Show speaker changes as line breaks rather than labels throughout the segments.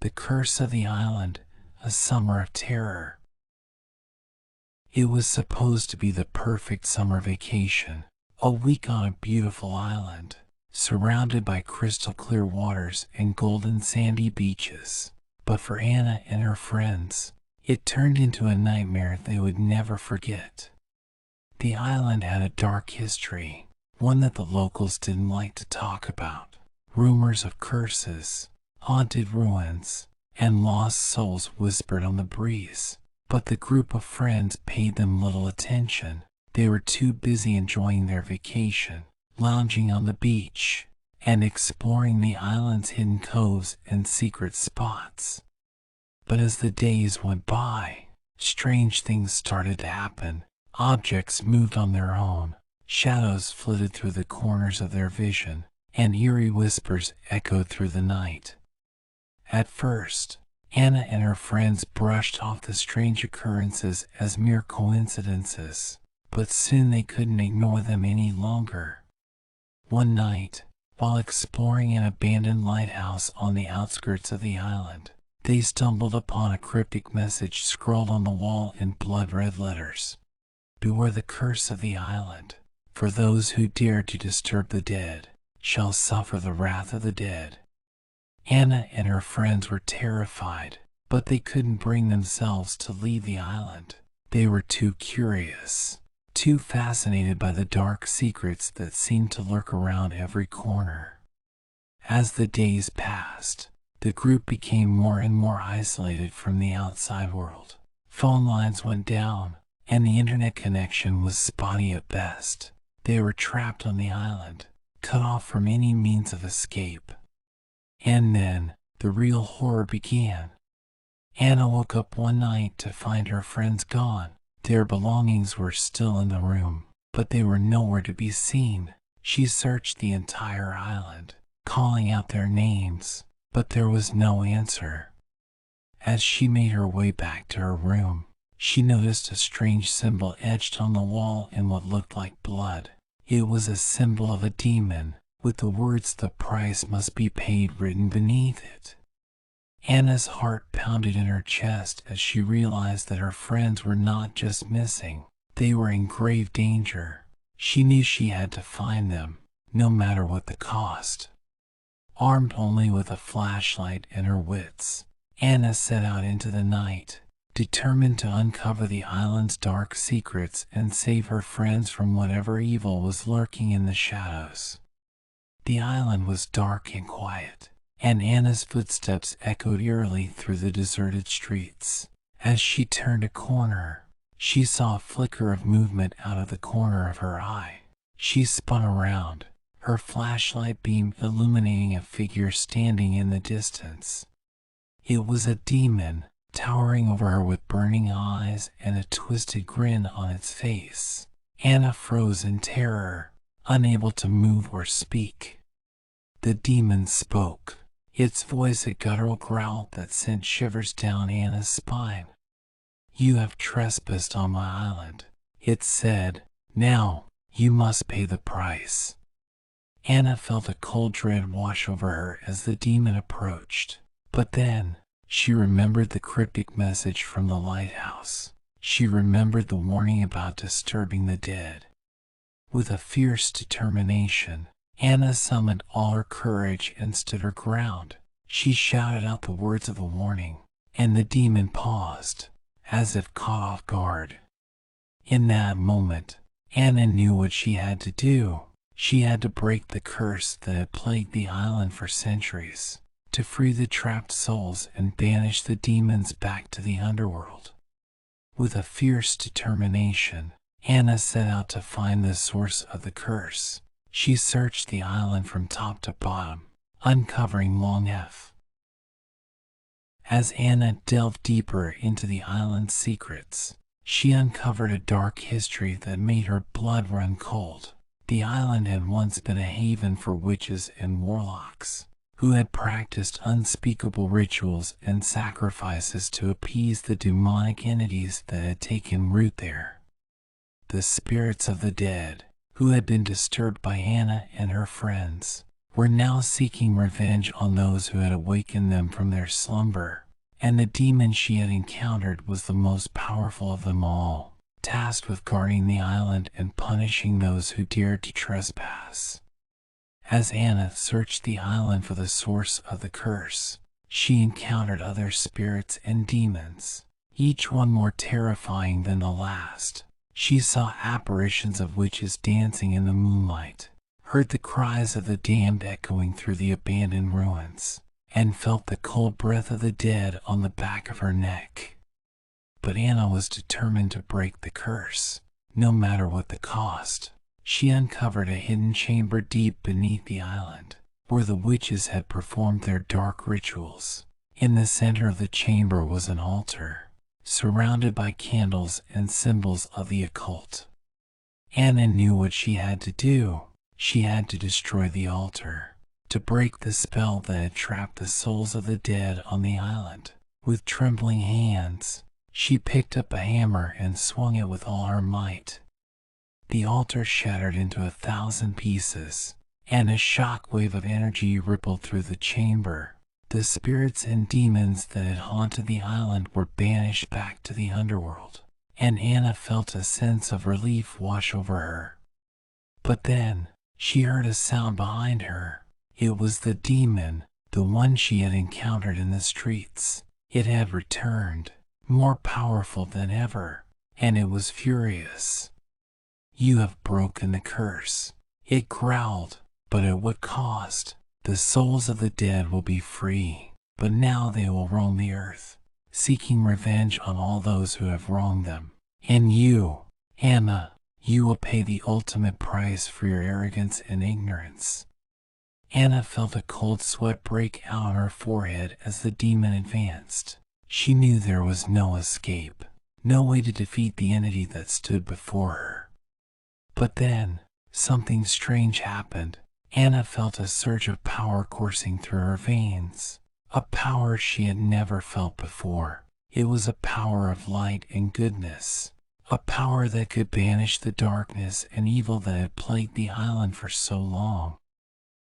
The Curse of the Island, A Summer of Terror. It was supposed to be the perfect summer vacation, a week on a beautiful island, surrounded by crystal clear waters and golden sandy beaches. But for Anna and her friends, it turned into a nightmare they would never forget. The island had a dark history, one that the locals didn't like to talk about. Rumors of curses, haunted ruins, and lost souls whispered on the breeze. But the group of friends paid them little attention. They were too busy enjoying their vacation, lounging on the beach, and exploring the island's hidden coves and secret spots. But as the days went by, strange things started to happen. Objects moved on their own, shadows flitted through the corners of their vision, and eerie whispers echoed through the night. At first, Anna and her friends brushed off the strange occurrences as mere coincidences, but soon they couldn't ignore them any longer. One night, while exploring an abandoned lighthouse on the outskirts of the island, they stumbled upon a cryptic message scrawled on the wall in blood-red letters. "Beware the curse of the island, for those who dare to disturb the dead shall suffer the wrath of the dead." Anna and her friends were terrified, but they couldn't bring themselves to leave the island. They were too curious, too fascinated by the dark secrets that seemed to lurk around every corner. As the days passed, the group became more and more isolated from the outside world. Phone lines went down, and the internet connection was spotty at best. They were trapped on the island, cut off from any means of escape. And then, the real horror began. Anna woke up one night to find her friends gone. Their belongings were still in the room, but they were nowhere to be seen. She searched the entire island, calling out their names, but there was no answer. As she made her way back to her room, she noticed a strange symbol etched on the wall in what looked like blood. It was a symbol of a demon, with the words "the price must be paid" written beneath it. Anna's heart pounded in her chest as she realized that her friends were not just missing, they were in grave danger. She knew she had to find them, no matter what the cost. Armed only with a flashlight and her wits, Anna set out into the night, determined to uncover the island's dark secrets and save her friends from whatever evil was lurking in the shadows. The island was dark and quiet, and Anna's footsteps echoed eerily through the deserted streets. As she turned a corner, she saw a flicker of movement out of the corner of her eye. She spun around, her flashlight beam illuminating a figure standing in the distance. It was a demon, towering over her with burning eyes and a twisted grin on its face. Anna froze in terror, unable to move or speak. The demon spoke, its voice a guttural growl that sent shivers down Anna's spine. "You have trespassed on my island," it said. "Now, you must pay the price." Anna felt a cold dread wash over her as the demon approached. But then, she remembered the cryptic message from the lighthouse. She remembered the warning about disturbing the dead. With a fierce determination, Anna summoned all her courage and stood her ground. She shouted out the words of the warning, and the demon paused, as if caught off guard. In that moment, Anna knew what she had to do. She had to break the curse that had plagued the island for centuries, to free the trapped souls and banish the demons back to the underworld. With a fierce determination, Anna set out to find the source of the curse. She searched the island from top to bottom, uncovering long F. As Anna delved deeper into the island's secrets, she uncovered a dark history that made her blood run cold. The island had once been a haven for witches and warlocks, who had practiced unspeakable rituals and sacrifices to appease the demonic entities that had taken root there. The spirits of the dead, who had been disturbed by Anna and her friends, were now seeking revenge on those who had awakened them from their slumber, and the demon she had encountered was the most powerful of them all, tasked with guarding the island and punishing those who dared to trespass. As Anna searched the island for the source of the curse, she encountered other spirits and demons, each one more terrifying than the last. She saw apparitions of witches dancing in the moonlight, heard the cries of the damned echoing through the abandoned ruins, and felt the cold breath of the dead on the back of her neck. But Anna was determined to break the curse, no matter what the cost. She uncovered a hidden chamber deep beneath the island, where the witches had performed their dark rituals. In the center of the chamber was an altar, surrounded by candles and symbols of the occult. Anna knew what she had to do. She had to destroy the altar, to break the spell that had trapped the souls of the dead on the island. With trembling hands, she picked up a hammer and swung it with all her might. The altar shattered into 1,000 pieces, and a shockwave of energy rippled through the chamber. The spirits and demons that had haunted the island were banished back to the underworld, and Anna felt a sense of relief wash over her. But then, she heard a sound behind her. It was the demon, the one she had encountered in the streets. It had returned, more powerful than ever, and it was furious. "You have broken the curse," it growled, "but at what cost? The souls of the dead will be free, but now they will roam the earth, seeking revenge on all those who have wronged them. And you, Anna, you will pay the ultimate price for your arrogance and ignorance." Anna felt a cold sweat break out on her forehead as the demon advanced. She knew there was no escape, no way to defeat the entity that stood before her. But then, something strange happened. Anna felt a surge of power coursing through her veins, a power she had never felt before. It was a power of light and goodness, a power that could banish the darkness and evil that had plagued the island for so long.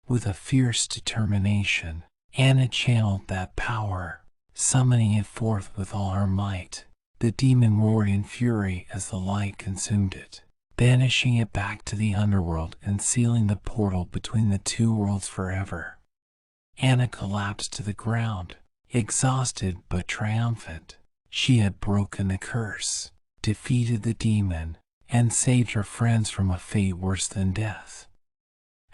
With a fierce determination, Anna channeled that power, summoning it forth with all her might. The demon roared in fury as the light consumed it, banishing it back to the underworld and sealing the portal between the two worlds forever. Anna collapsed to the ground, exhausted but triumphant. She had broken the curse, defeated the demon, and saved her friends from a fate worse than death.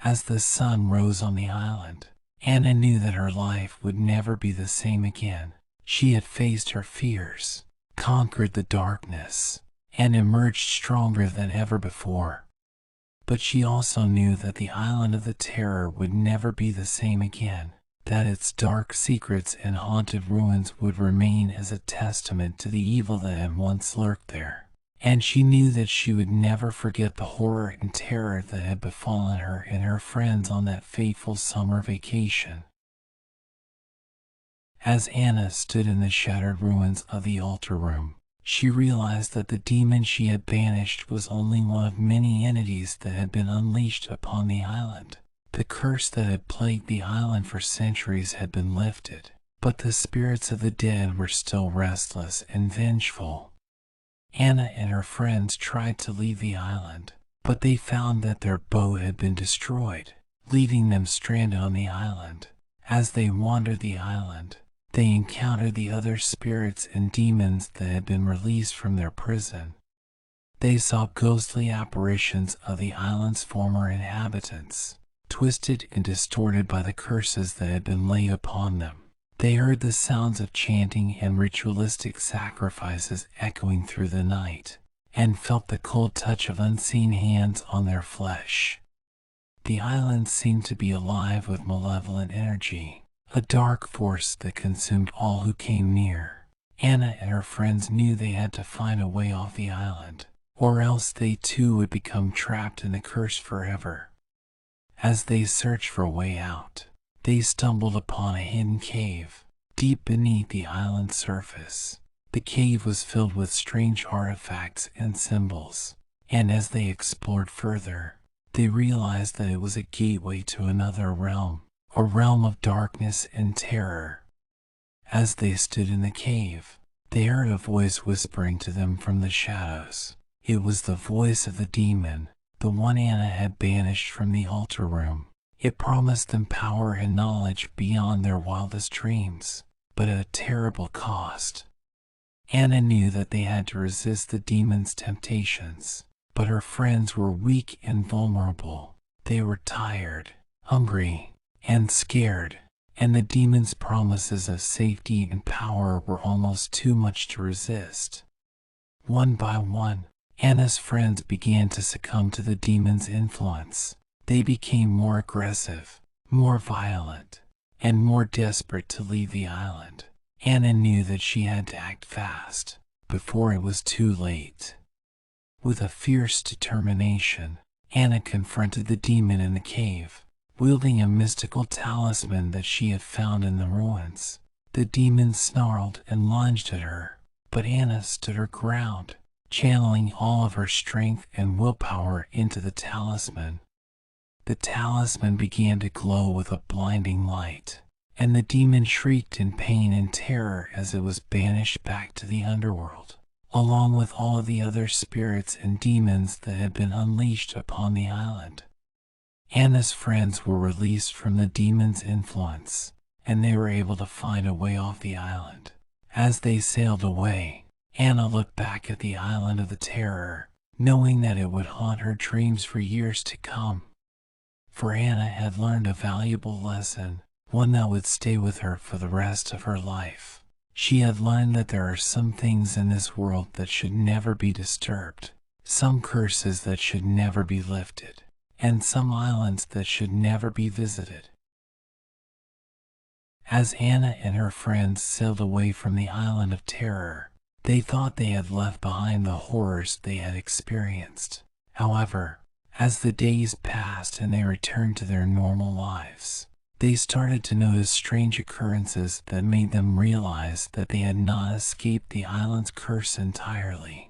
As the sun rose on the island, Anna knew that her life would never be the same again. She had faced her fears, conquered the darkness, and emerged stronger than ever before. But she also knew that the island of the terror would never be the same again, that its dark secrets and haunted ruins would remain as a testament to the evil that had once lurked there. And she knew that she would never forget the horror and terror that had befallen her and her friends on that fateful summer vacation. As Anna stood in the shattered ruins of the altar room, she realized that the demon she had banished was only one of many entities that had been unleashed upon the island. The curse that had plagued the island for centuries had been lifted, but the spirits of the dead were still restless and vengeful. Anna and her friends tried to leave the island, but they found that their boat had been destroyed, leaving them stranded on the island. As they wandered the island, they encountered the other spirits and demons that had been released from their prison. They saw ghostly apparitions of the island's former inhabitants, twisted and distorted by the curses that had been laid upon them. They heard the sounds of chanting and ritualistic sacrifices echoing through the night, and felt the cold touch of unseen hands on their flesh. The island seemed to be alive with malevolent energy, a dark force that consumed all who came near. Anna and her friends knew they had to find a way off the island, or else they too would become trapped in the curse forever. As they searched for a way out, they stumbled upon a hidden cave, deep beneath the island's surface. The cave was filled with strange artifacts and symbols, and as they explored further, They realized that it was a gateway to another realm, a realm of darkness and terror. As they stood in the cave, they heard a voice whispering to them from the shadows. It was the voice of the demon, the one Anna had banished from the altar room. It promised them power and knowledge beyond their wildest dreams, but at a terrible cost. Anna knew that they had to resist the demon's temptations, but her friends were weak and vulnerable. They were tired, hungry, and scared, and the demon's promises of safety and power were almost too much to resist. One by one, Anna's friends began to succumb to the demon's influence. They became more aggressive, more violent, and more desperate to leave the island. Anna knew that she had to act fast, before it was too late. With a fierce determination, Anna confronted the demon in the cave, wielding a mystical talisman that she had found in the ruins. The demon snarled and lunged at her, but Anna stood her ground, channeling all of her strength and willpower into the talisman. The talisman began to glow with a blinding light, and the demon shrieked in pain and terror as it was banished back to the underworld, along with all of the other spirits and demons that had been unleashed upon the island. Anna's friends were released from the demon's influence, and they were able to find a way off the island. As they sailed away, Anna looked back at the island of the terror, knowing that it would haunt her dreams for years to come. For Anna had learned a valuable lesson, one that would stay with her for the rest of her life. She had learned that there are some things in this world that should never be disturbed, some curses that should never be lifted, and some islands that should never be visited. As Anna and her friends sailed away from the island of terror, they thought they had left behind the horrors they had experienced. However, as the days passed and they returned to their normal lives, they started to notice strange occurrences that made them realize that they had not escaped the island's curse entirely.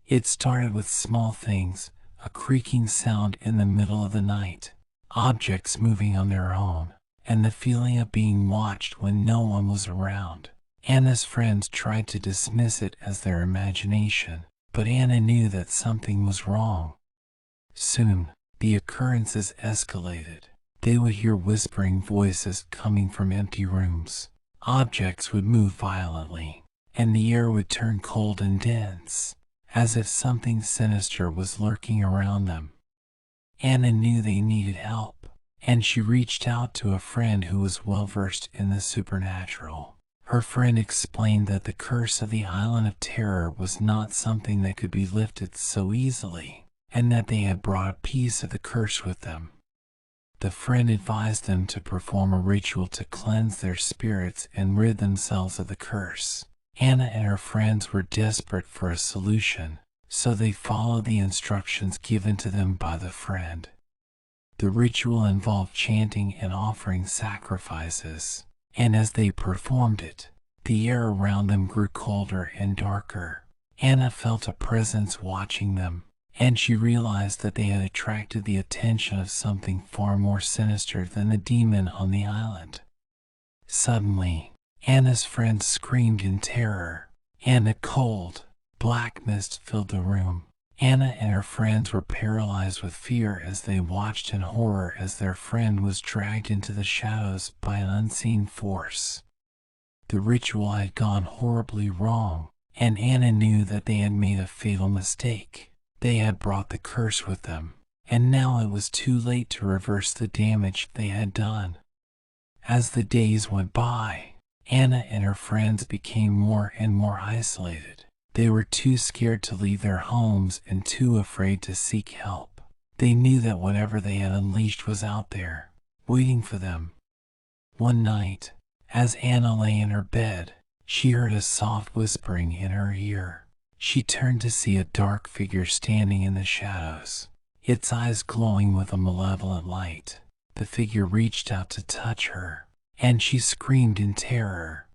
It started with small things, a creaking sound in the middle of the night, objects moving on their own, and the feeling of being watched when no one was around. Anna's friends tried to dismiss it as their imagination, but Anna knew that something was wrong. Soon, the occurrences escalated. They would hear whispering voices coming from empty rooms. Objects would move violently, and the air would turn cold and dense, as if something sinister was lurking around them. Anna knew they needed help, and she reached out to a friend who was well versed in the supernatural. Her friend explained that the curse of the Island of Terror was not something that could be lifted so easily, and that they had brought a piece of the curse with them. The friend advised them to perform a ritual to cleanse their spirits and rid themselves of the curse. Anna and her friends were desperate for a solution, so they followed the instructions given to them by the friend. The ritual involved chanting and offering sacrifices, and as they performed it, the air around them grew colder and darker. Anna felt a presence watching them, and she realized that they had attracted the attention of something far more sinister than the demon on the island. Suddenly, Anna's friends screamed in terror, and a cold, black mist filled the room. Anna and her friends were paralyzed with fear as they watched in horror as their friend was dragged into the shadows by an unseen force. The ritual had gone horribly wrong, and Anna knew that they had made a fatal mistake. They had brought the curse with them, and now it was too late to reverse the damage they had done. As the days went by, Anna and her friends became more and more isolated. They were too scared to leave their homes and too afraid to seek help. They knew that whatever they had unleashed was out there, waiting for them. One night, as Anna lay in her bed, she heard a soft whispering in her ear. She turned to see a dark figure standing in the shadows, its eyes glowing with a malevolent light. The figure reached out to touch her, and she screamed in terror.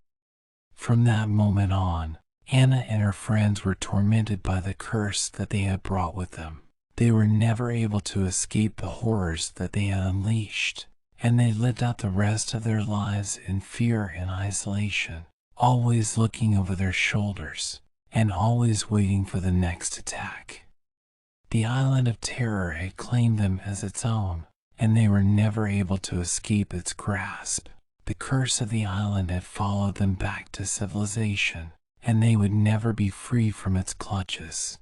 From that moment on, Anna and her friends were tormented by the curse that they had brought with them. They were never able to escape the horrors that they had unleashed, and they lived out the rest of their lives in fear and isolation, always looking over their shoulders and always waiting for the next attack. The island of terror had claimed them as its own, and they were never able to escape its grasp. The curse of the island had followed them back to civilization, and they would never be free from its clutches.